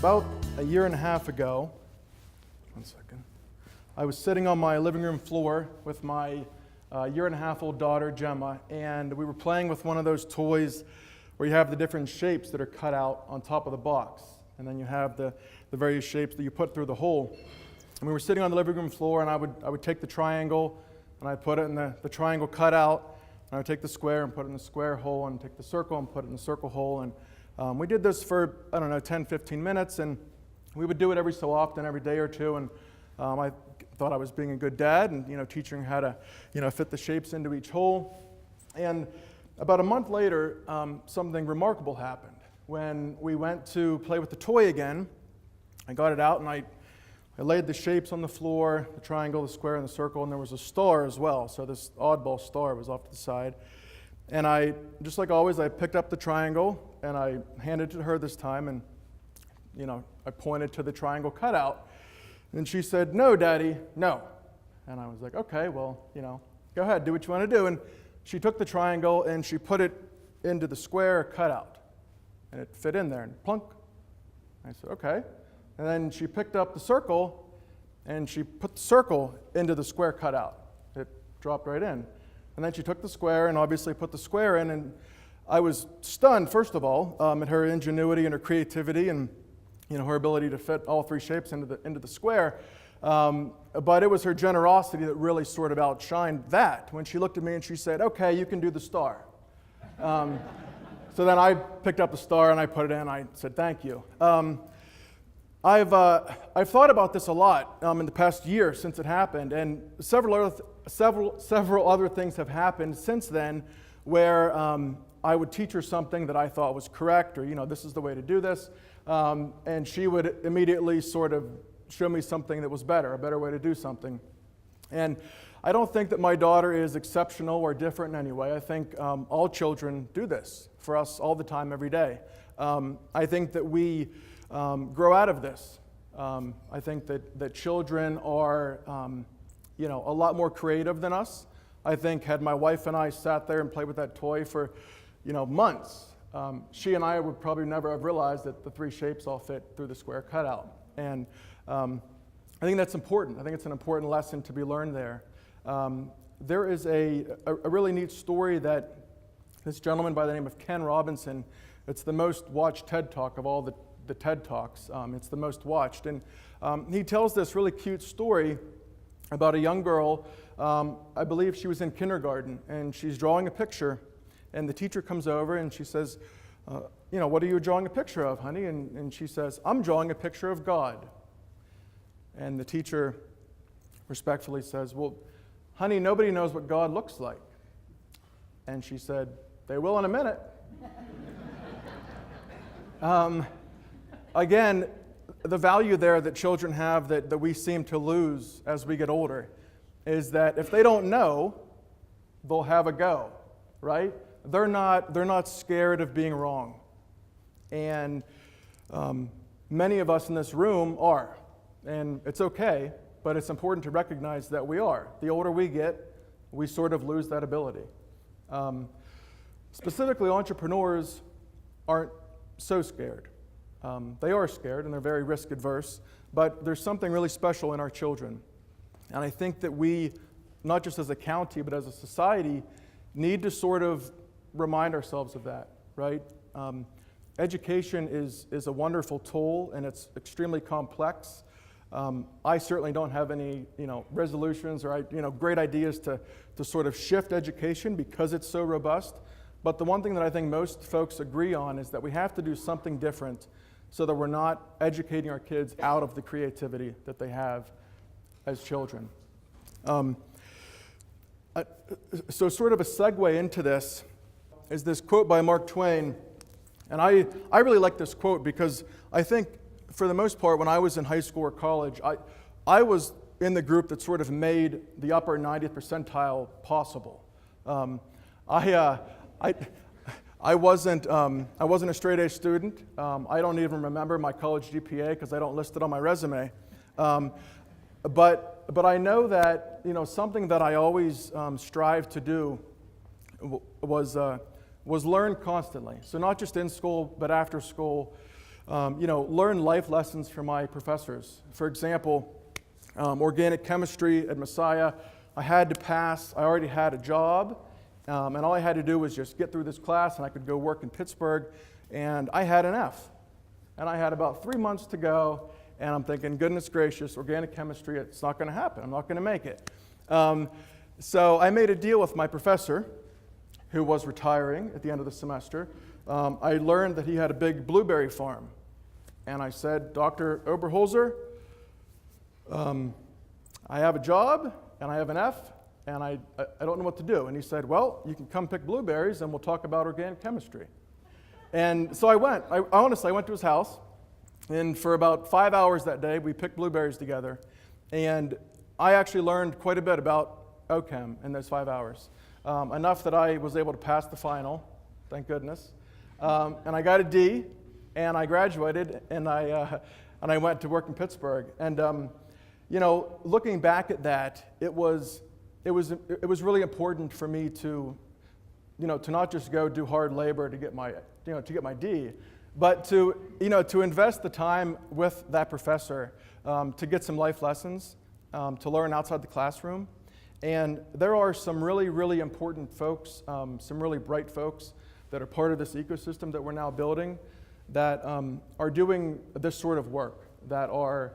About a year and a half ago, I was sitting on my living room floor with my year-and-a-half-old daughter, Gemma, and we were playing with one of those toys where you have the different shapes that are cut out on top of the box, and then you have the various shapes that you put through the hole. And we were sitting on the living room floor, and I would take the triangle, and I'd put it in the triangle cutout, and I would take the square and put it in the square hole, and take the circle and put it in the circle hole. And we did this for, 10, 15 minutes, and we would do it every so often, every day or two, and I thought I was being a good dad and, teaching how to, fit the shapes into each hole. And about a month later, something remarkable happened. When we went to play with the toy again, I got it out and I laid the shapes on the floor, the triangle, the square, and the circle, and there was a star as well. So this oddball star was off to the side. And I, just like always, I picked up the triangle and I handed it to her this time, and, I pointed to the triangle cutout. And she said, "No, Daddy, no." And I was like, "Okay, well, go ahead, do what you want to do." And she took the triangle and she put it into the square cutout. And it fit in there, and plunk. I said, "Okay." And then she picked up the circle and she put the circle into the square cutout. It dropped right in. And then she took the square and obviously put the square in. And I was stunned, first of all, at her ingenuity and her creativity and her ability to fit all three shapes into the square. But it was her generosity that really sort of outshined that when she looked at me and she said, "Okay, you can do the star." So then I picked up the star and I put it in. I said, "Thank you." I've thought about this a lot in the past year since it happened, and several other things have happened since then where I would teach her something that I thought was correct, or this is the way to do this. And she would immediately sort of show me something that was better, a better way to do something. And I don't think that my daughter is exceptional or different in any way. I think all children do this for us all the time, every day. I think that we grow out of this. I think that children are a lot more creative than us. I think had my wife and I sat there and played with that toy for months, she and I would probably never have realized that the three shapes all fit through the square cutout. And I think that's important. I think it's an important lesson to be learned there. There is a really neat story that this gentleman by the name of Ken Robinson, it's the most watched TED Talk of all the TED Talks. It's the most watched. And he tells this really cute story about a young girl. I believe she was in kindergarten, and she's drawing a picture. And the teacher comes over and she says, "What are you drawing a picture of, honey?" And she says, "I'm drawing a picture of God." And the teacher respectfully says, "Well, honey, nobody knows what God looks like." And she said, "They will in a minute." Again, the value there that children have that we seem to lose as we get older is that if they don't know, they'll have a go, right? They're not scared of being wrong. And many of us in this room are. And it's okay, but it's important to recognize that we are. The older we get, we sort of lose that ability. Specifically, entrepreneurs aren't so scared. They are scared and they're very risk adverse, but there's something really special in our children. And I think that we, not just as a county, but as a society, need to sort of remind ourselves of that, right? Education is a wonderful tool, and it's extremely complex. I certainly don't have any, resolutions or, great ideas to sort of shift education because it's so robust. But the one thing that I think most folks agree on is that we have to do something different so that we're not educating our kids out of the creativity that they have as children. So sort of a segue into this is this quote by Mark Twain. And I really like this quote because I think for the most part when I was in high school or college, I was in the group that sort of made the upper 90th percentile possible. I wasn't a straight A student. I don't even remember my college GPA because I don't list it on my resume. But I know that something that I always strive to do was learn constantly. So not just in school, but after school. learn life lessons from my professors. For example, organic chemistry at Messiah, I had to pass. I already had a job, and all I had to do was just get through this class, and I could go work in Pittsburgh, and I had an F. And I had about 3 months to go, and I'm thinking, goodness gracious, organic chemistry, it's not going to happen. I'm not going to make it. So I made a deal with my professor, who was retiring at the end of the semester. I learned that he had a big blueberry farm. And I said, Dr. Oberholzer, I have a job, and I have an F, and I don't know what to do. And he said, well, you can come pick blueberries, and we'll talk about organic chemistry. And so I went. I went to his house, and for about 5 hours that day, we picked blueberries together. And I actually learned quite a bit about OChem in those 5 hours, enough that I was able to pass the final, thank goodness. And I got a D, and I graduated, and I went to work in Pittsburgh. And looking back at that, it was really important for me to not just go do hard labor to get my D, but to invest the time with that professor to get some life lessons, to learn outside the classroom. And there are some really, really important folks, some really bright folks that are part of this ecosystem that we're now building that are doing this sort of work, that are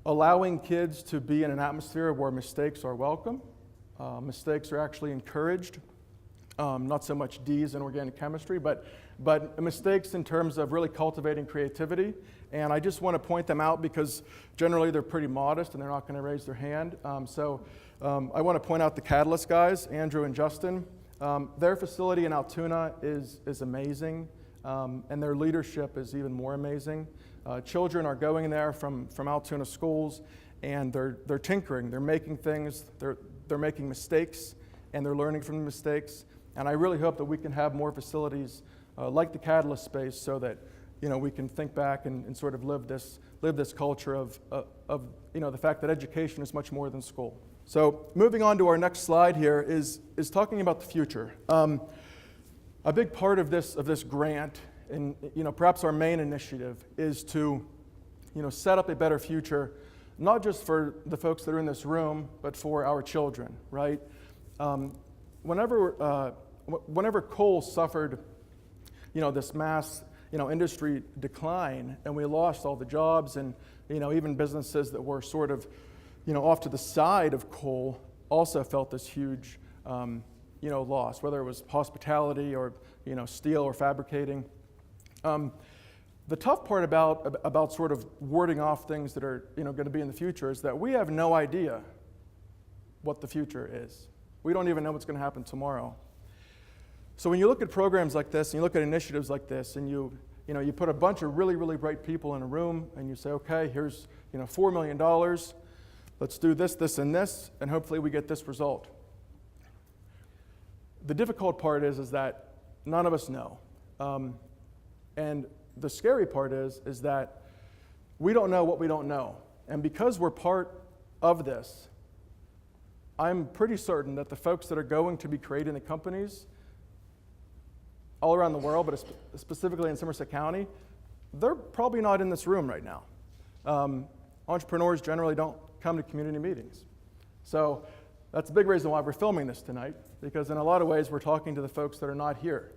allowing kids to be in an atmosphere where mistakes are welcome, mistakes are actually encouraged, not so much D's in organic chemistry, but mistakes in terms of really cultivating creativity. And I just want to point them out because generally they're pretty modest and they're not going to raise their hand. So I want to point out the Catalyst guys, Andrew and Justin. Their facility in Altoona is amazing, and their leadership is even more amazing. Children are going there from Altoona schools, and they're tinkering, they're making things, they're making mistakes, and they're learning from the mistakes. And I really hope that we can have more facilities like the Catalyst space so that we can think back and sort of live this culture of the fact that education is much more than school. So moving on to our next slide here is talking about the future. A big part of this grant, and perhaps our main initiative, is to set up a better future, not just for the folks that are in this room, but for our children, right? Whenever coal suffered, this mass, industry decline, and we lost all the jobs, and even businesses that were sort of, off to the side of coal also felt this huge, loss, whether it was hospitality or, steel or fabricating. The tough part about sort of warding off things that are, going to be in the future is that we have no idea what the future is. We don't even know what's going to happen tomorrow. So when you look at programs like this, and you look at initiatives like this, and you put a bunch of really, really bright people in a room, and you say, okay, here's $4 million, let's do this, this, and this, and hopefully we get this result. The difficult part is that none of us know. And the scary part is that we don't know what we don't know. And because we're part of this, I'm pretty certain that the folks that are going to be creating the companies all around the world, but specifically in Somerset County, they're probably not in this room right now. Entrepreneurs generally don't come to community meetings. So that's a big reason why we're filming this tonight, because in a lot of ways we're talking to the folks that are not here.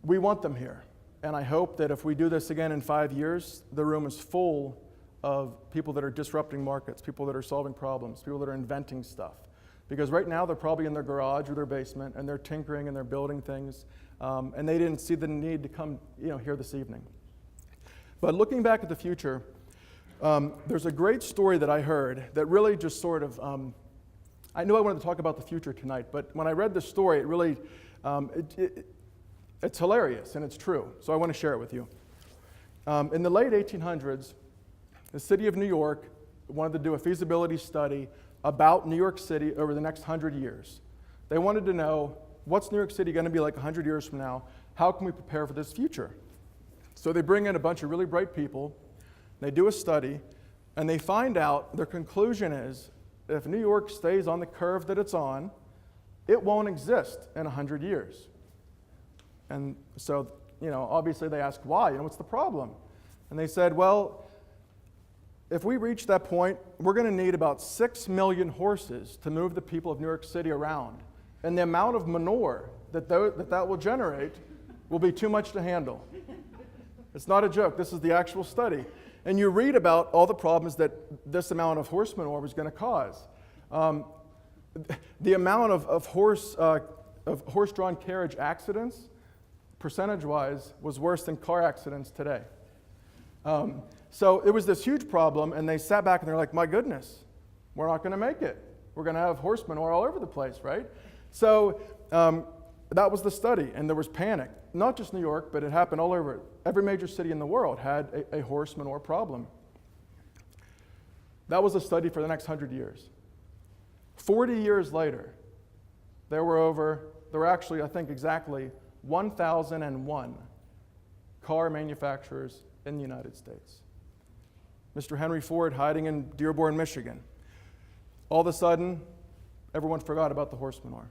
We want them here, and I hope that if we do this again in 5 years, the room is full of people that are disrupting markets, people that are solving problems, people that are inventing stuff. Because right now they're probably in their garage or their basement, and they're tinkering and they're building things, and they didn't see the need to come here this evening. But looking back at the future, there's a great story that I heard that really just sort of, I knew I wanted to talk about the future tonight, but when I read the story, it really, it's hilarious and it's true, so I want to share it with you. In the late 1800s, the city of New York wanted to do a feasibility study about New York City over the next 100 years. They wanted to know, what's New York City going to be like 100 years from now? How can we prepare for this future? So they bring in a bunch of really bright people, they do a study, and they find out, their conclusion is, if New York stays on the curve that it's on, it won't exist in 100 years. And so obviously they asked why, what's the problem? And they said, well, if we reach that point, we're going to need about 6 million horses to move the people of New York City around. And the amount of manure that will generate will be too much to handle. It's not a joke. This is the actual study. And you read about all the problems that this amount of horse manure was going to cause. The amount of horse-drawn carriage accidents, percentage-wise, was worse than car accidents today. So it was this huge problem, and they sat back and they're like, my goodness, we're not going to make it. We're going to have horse manure all over the place, right? So that was the study, and there was panic. Not just New York, but it happened all over. Every major city in the world had a horse manure problem. That was a study for the next 100 years. 40 years later, there were actually, I think, exactly 1,001 car manufacturers in the United States. Mr. Henry Ford hiding in Dearborn, Michigan. All of a sudden, everyone forgot about the horse manure,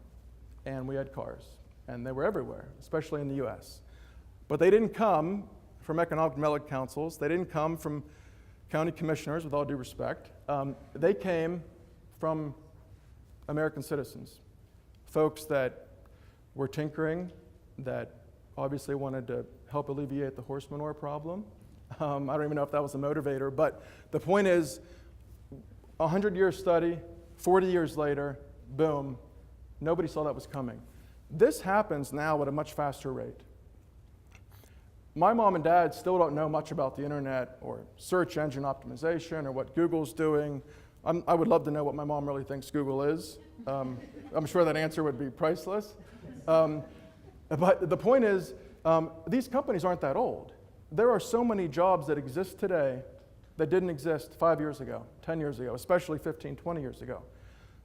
and we had cars, and they were everywhere, especially in the US. But they didn't come from economic development councils. They didn't come from county commissioners, with all due respect. They came from American citizens, folks that were tinkering, that obviously wanted to help alleviate the horse manure problem. I don't even know if that was a motivator, but the point is, 100-year study, 40 years later, boom, nobody saw that was coming. This happens now at a much faster rate. My mom and dad still don't know much about the internet or search engine optimization or what Google's doing. I would love to know what my mom really thinks Google is. I'm sure that answer would be priceless. But the point is, these companies aren't that old. There are so many jobs that exist today that didn't exist 5 years ago, 10 years ago, especially 15, 20 years ago.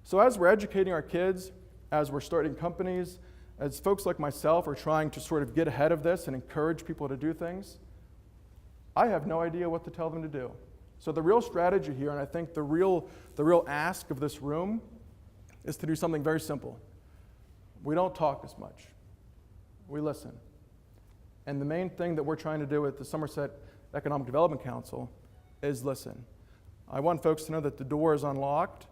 So as we're educating our kids, as we're starting companies, as folks like myself are trying to sort of get ahead of this and encourage people to do things, I have no idea what to tell them to do. So the real strategy here, and I think the real ask of this room, is to do something very simple. We don't talk as much. We listen. And the main thing that we're trying to do with the Somerset Economic Development Council is listen. I want folks to know that the door is unlocked.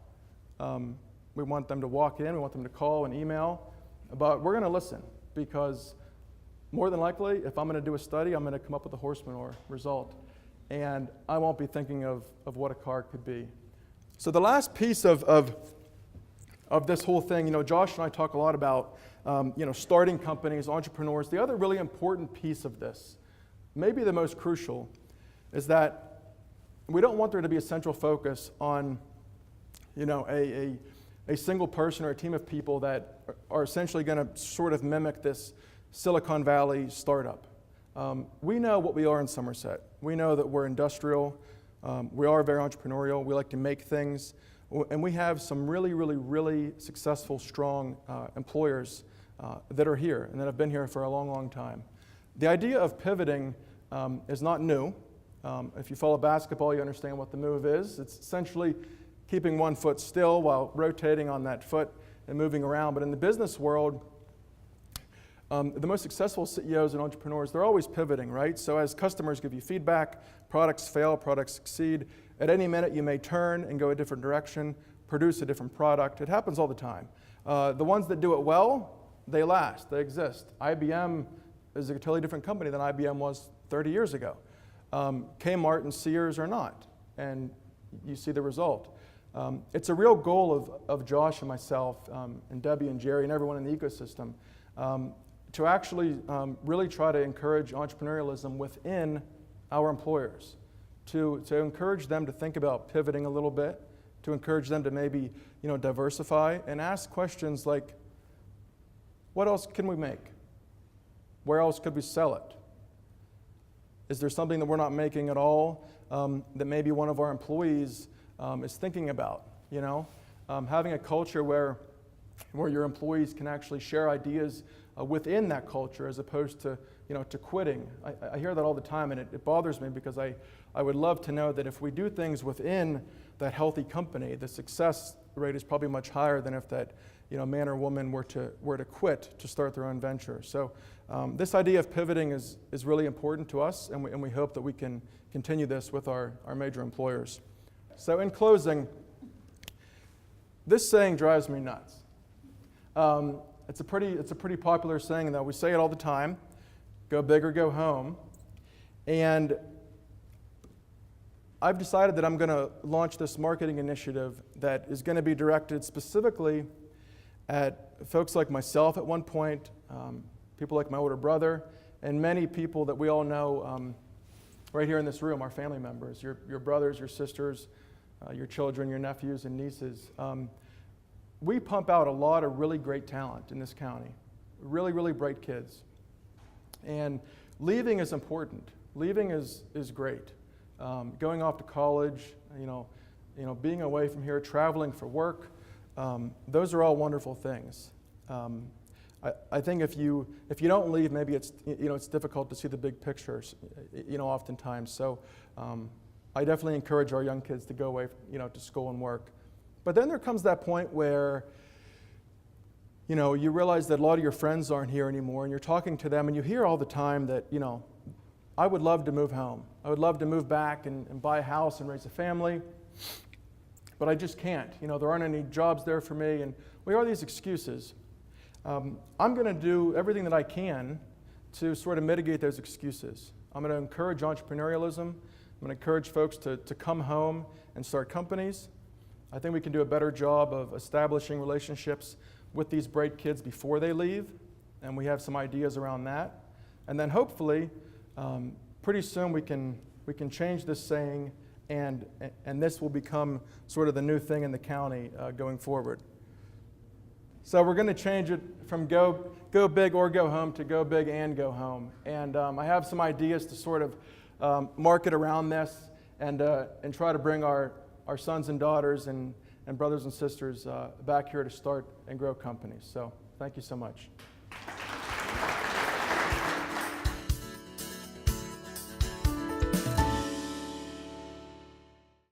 We want them to walk in. We want them to call and email. But we're going to listen, because more than likely, if I'm going to do a study, I'm going to come up with a horse manure result. And I won't be thinking of what a car could be. So the last piece of this whole thing, Josh and I talk a lot about starting companies, entrepreneurs. The other really important piece of this, maybe the most crucial, is that we don't want there to be a central focus on a single person or a team of people that are essentially going to sort of mimic this Silicon Valley startup. We know what we are in Somerset. We know that we're industrial. We are very entrepreneurial. We like to make things. And we have some really, really, really successful, strong employers that are here and that have been here for a long, long time. The idea of pivoting is not new. If you follow basketball, you understand what the move is. It's essentially keeping one foot still while rotating on that foot and moving around. But in the business world, the most successful CEOs and entrepreneurs, they're always pivoting, right? So as customers give you feedback, products fail, products succeed. At any minute, you may turn and go a different direction, produce a different product. It happens all the time. The ones that do it well, they last, they exist. IBM is a totally different company than IBM was 30 years ago. Kmart and Sears are not, and you see the result. It's a real goal of Josh and myself and Debbie and Jerry and everyone in the ecosystem to actually really try to encourage entrepreneurialism within our employers, to encourage them to think about pivoting a little bit, to encourage them to maybe diversify and ask questions like, what else can we make? Where else could we sell it? Is there something that we're not making at all that maybe one of our employees is thinking about? Having a culture where your employees can actually share ideas within that culture, as opposed to to quitting. I hear that all the time, and it bothers me, because I would love to know that if we do things within that healthy company, the success rate is probably much higher than if that man or woman were to quit to start their own venture. So this idea of pivoting is really important to us, and we hope that we can continue this with our major employers. So in closing, this saying drives me nuts. It's a pretty popular saying, though. We say it all the time: go big or go home. And I've decided that I'm going to launch this marketing initiative that is going to be directed specifically at folks like myself at one point, people like my older brother, and many people that we all know right here in this room, our family members, your brothers, your sisters, your children, your nephews and nieces. We pump out a lot of really great talent in this county, really, really bright kids. And leaving is important. Leaving is great. Going off to college, being away from here, traveling for work, those are all wonderful things. I think if you don't leave, maybe it's difficult to see the big pictures, oftentimes. So I definitely encourage our young kids to go away, to school and work. But then there comes that point where, you realize that a lot of your friends aren't here anymore, and you're talking to them, and you hear all the time that, I would love to move home. I would love to move back and buy a house and raise a family, but I just can't. There aren't any jobs there for me, and we are these excuses. I'm going to do everything that I can to sort of mitigate those excuses. I'm going to encourage entrepreneurialism. I'm going to encourage folks to come home and start companies. I think we can do a better job of establishing relationships with these bright kids before they leave, and we have some ideas around that. And then hopefully, pretty soon we can change this saying, and this will become sort of the new thing in the county going forward. So we're going to change it from go big or go home to go big and go home. And I have some ideas to sort of market around this and try to bring our sons and daughters and brothers and sisters back here to start and grow companies. So thank you so much.